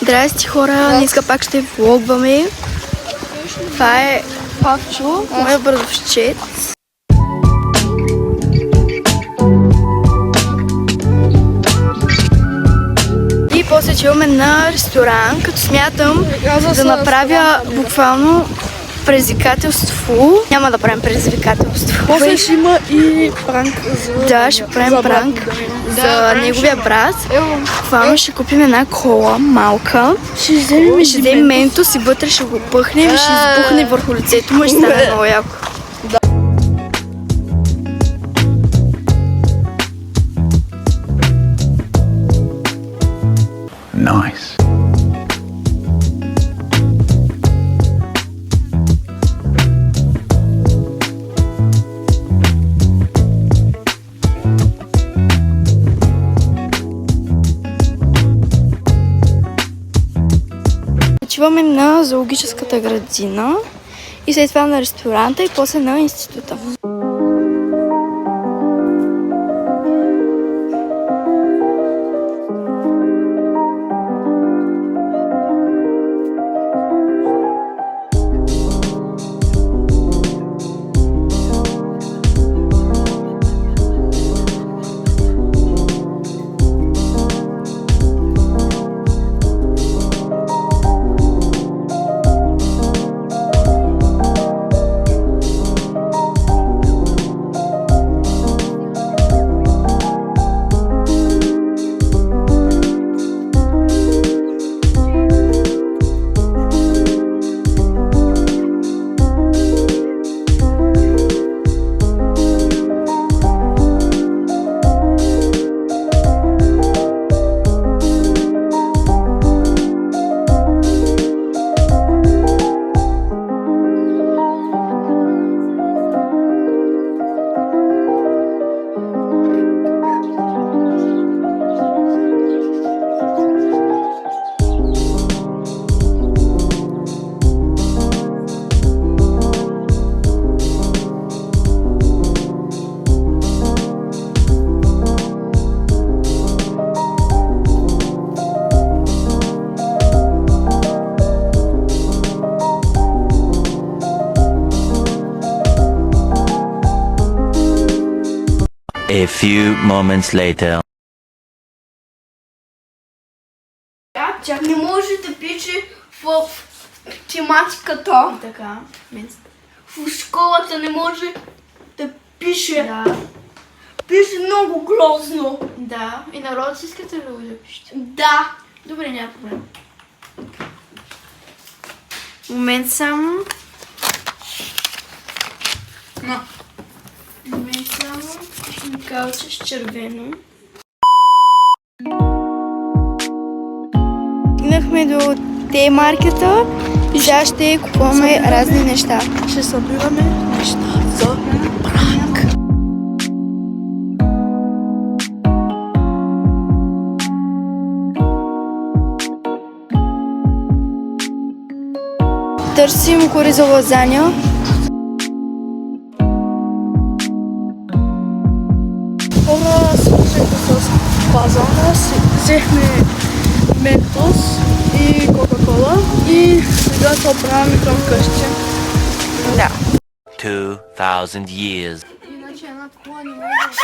Здрасти хора, днеска пак ще влогваме. Това е Павчо, моя братовчет. И после отиваме на ресторант, като смятам да направя буквално предизвикателство. Няма да правим предизвикателство. После ще има и пранк Да, ще правим пранк за неговия брат. Буквално ще купим една кола малка. Ще вземем ментос и вътре ще го пъхнем и ще избухне върху лицето му и ще стане много яко. Nice. Отиваме на зоологическата градина и след това на ресторанта и после на института. A few moments later. Не може да пише в тематиката. Така, В школата не може да пише. да. Пише много грозно. Да, и народ си искате ли да го запишете? Да. Добре, няма проблем. Момент само. Момент само. Химикалче с червено. Стигнахме до Т-маркета и сега ще купуваме разни неща. Ще събираме неща за пранк. Търсим кори за лазаня. Хора, свършихме с пазана, взехме ментос и кока-кола и сега се оправяме към къщи. Да. 2000 years. Иначе една кола не може.